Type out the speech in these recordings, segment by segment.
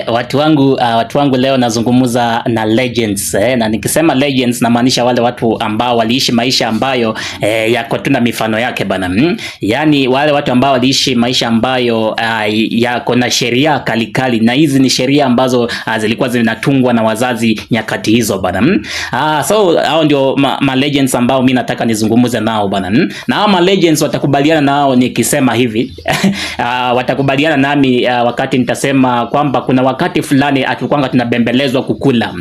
Watu wangu leo nazungumuza na legends na nikisema legends namaanisha wale watu ambao waliishi maisha ambayo yako tuna mifano yake bana. Yani wale watu ambao waliishi maisha ambayo yako na sheria kalikali, na hizi ni sheria ambazo zilikuwa zinatungwa na wazazi nyakati hizo bana. So hao ndio ma legends ambao mimi nataka nizungumuze nao bana. Na hao ma legends watakubaliana nao nikisema hivi watakubaliana nami wakati nitasema kwamba kuna wakati fulani tulikuwa tunabembelezwa kukula.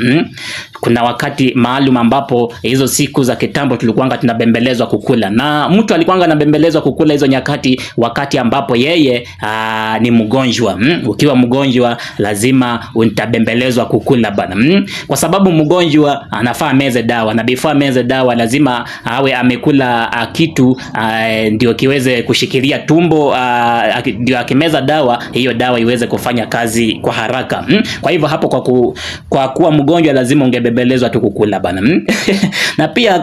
Kuna wakati maalum ambapo hizo siku za kitambo tulikuwa tunabembelezwa kukula, na mtu alikuwa anabembelezwa kukula hizo nyakati wakati ambapo yeye ni mgonjwa. Ukiwa mgonjwa lazima utabembelezwa kukula bana, kwa sababu mgonjwa anafaa meze dawa, na before meze dawa lazima awe amekula kitu ndio kiweze kushikilia tumbo, ndio akimeza dawa hiyo dawa iweze kufanya kazi kwa haraka. Kwa hivyo hapo kwa kuwa mgonjwa lazima ungebembelezwa tu kukula bana. Na pia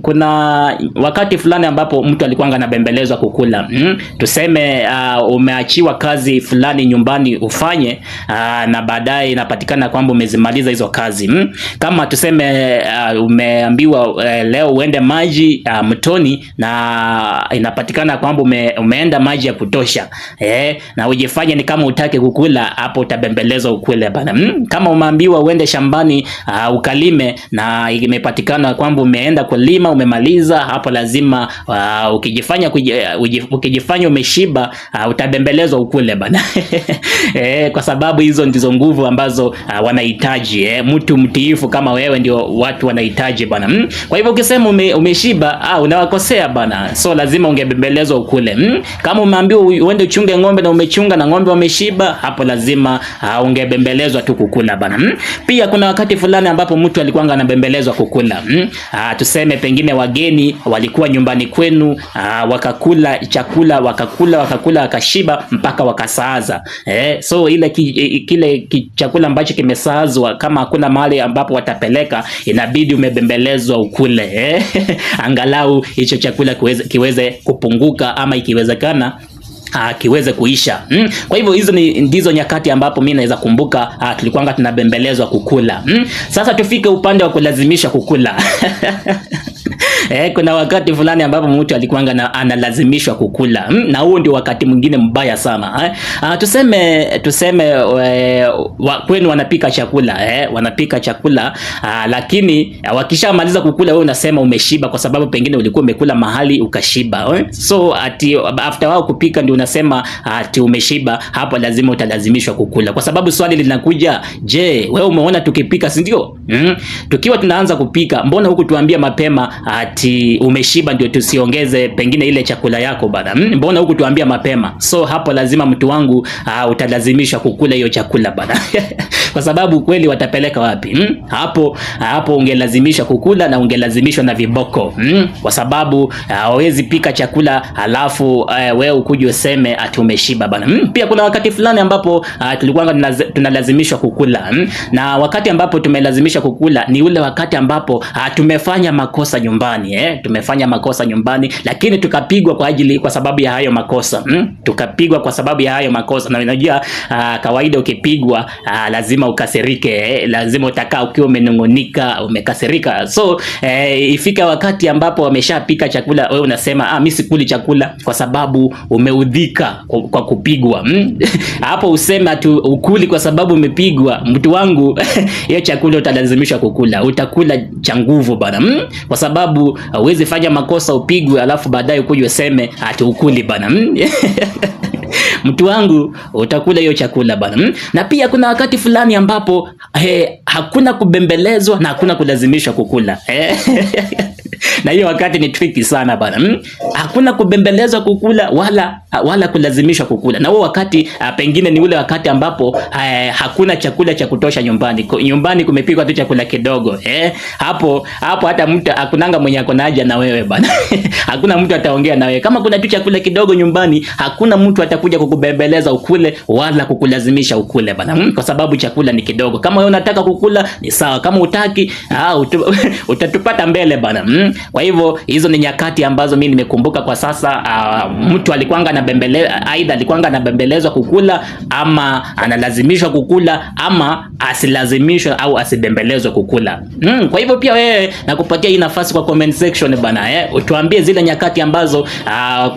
kuna wakati fulani ambapo mtu alikuwa anabembelezwa kukula. Tuseme umeachiwa kazi fulani nyumbani ufanye, na baadaye inapatikana kwamba umezimaliza hizo kazi. Kama tuseme umeambiwa leo uende maji mtoni, na inapatikana kwamba umeenda maji ya kutosha, na ujifanye ni kama utake kukula, hapo utabembelezwa ukule bana. Kama umeambiwa uende shambani ukalime, na imepatikana kwamba umeenda kulima umemaliza, hapo lazima ukijifanya umeshiba utabembelezwa ukule bana. Kwa sababu hizo ndizo nguvu ambazo wanahitaji. Mtu mtiifu kama wewe ndio watu wanahitaji bana. Kwa hivyo ukisema umeshiba unawakosea bana, so lazima ungebembelezwa ukule. Kama umeambiwa uende uchunge ng'ombe na umechunga na ng'ombe wameshiba, hapo lazima ungebembelezwa tu kukula bana. Pia kuna wakati fulani ambapo mtu alikuwa anabembelezwa kukula. Tuseme pengine wageni walikuwa nyumbani kwenu, wakakula chakula, wakakula wakashiba mpaka wakasaaza. So kile chakula ambacho kimesaazwa, kama hakuna mahali ambapo watapeleka, inabidi umebembelezwa ukule. Angalau hicho chakula kiweze kupunguka, ama ikiwezekana kiweze kuisha. Kwa hivyo hizo ndizo nyakati ambapo mimi naweza kumbuka tulikuwa tunabembelezwa kukula. Sasa tufike upande wa kulazimisha kukula. Kuna wakati fulani ambapo mtu alikuwa analazimishwa kukula, na huo ndio wakati mwingine mbaya sana. Tuseme kwenu wanapika chakula, lakini wakishamaliza kukula wewe unasema umeshiba, kwa sababu pengine ulikuwa umekula mahali ukashiba. So after wao kupika ndio unasema ati umeshiba. Hapo lazima utalazimishwa kukula, kwa sababu swali linakuja, je, wewe umeona tukipika, si ndio? Tukiwa tunaanza kupika, mbona huku tuambia mapema ati umeshiba ndio tusiongeze pengine ile chakula yako bana? Mbona huku tuambia mapema? So hapo lazima mtu wangu utalazimishwa kukula hiyo chakula bana. Kwa sababu kweli watapeleka wapi? Hapo ungelazimishwa kukula, na ungelazimishwa na viboko. Kwa sababu hawezi pika chakula alafu wewe ukuje useme ati umeshiba bana. Pia kuna wakati fulani ambapo tulikuwa tunalazimishwa kukula. Na wakati ambapo tumelazimishwa kukula ni ule wakati ambapo tumefanya makosa nyumbani. Tumefanya makosa nyumbani, lakini tukapigwa kwa sababu ya hayo makosa. Tukapigwa kwa sababu ya hayo makosa. Na unajua kawaida ukipigwa lazima ukasirike, lazima utakaa ukiwa umenungunika, umekasirika. So ifika wakati ambapo wameshapika chakula, wewe unasema mimi sikuli chakula, kwa sababu umeudhika kwa kupigwa. Hapo useme ati ukuli kwa sababu umepigwa, mtu wangu. Hiyo chakula utalazimishwa kukula, utakula cha nguvu bana. Kwa sababu huwezi fanya makosa upigwe alafu baadaye ukuje useme ati ukuli bana. Mtu wangu utakula hiyo chakula bana. Na pia kuna wakati fulani ambapo hakuna kubembelezwa na hakuna kulazimishwa kukula. Na hiyo wakati ni tricky sana bana. Hakuna kubembelezwa kukula wala kulazimishwa kukula. Na huo wakati pengine ni ule wakati ambapo hakuna chakula cha kutosha nyumbani. Nyumbani kumepikwa tu chakula kidogo. Hapo hata mtu hakunanga mwenye ako na haja na wewe bana. Hakuna mtu ataongea na wewe. Kama kuna tu chakula kidogo nyumbani, hakuna mtu atakuja kukubembeleza ukule wala kukulazimisha ukule bana. Kwa sababu chakula ni kidogo. Kama wewe unataka kukula ni sawa, kama utaki utatupata mbele bana. Kwa hivyo hizo ni nyakati ambazo mimi nimekumbuka kwa sasa. Mtu alikuwa anabembelezwa kukula, ama analazimishwa kukula, ama asilazimishwe au asibembelezwe kukula. Kwa hivyo pia wewe nakupatia hii nafasi kwa comment section bana, utuambie zile nyakati ambazo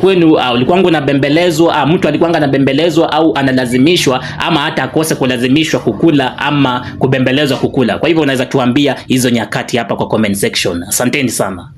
kwenu ulikuwa unabembelezwa, mtu alikuwa anabembelezwa au analazimishwa, ama hata akose kulazimishwa kukula ama kubembelezwa kukula. Kwa hivyo unaweza tuambia hizo nyakati hapa kwa comment section. Asanteni sana.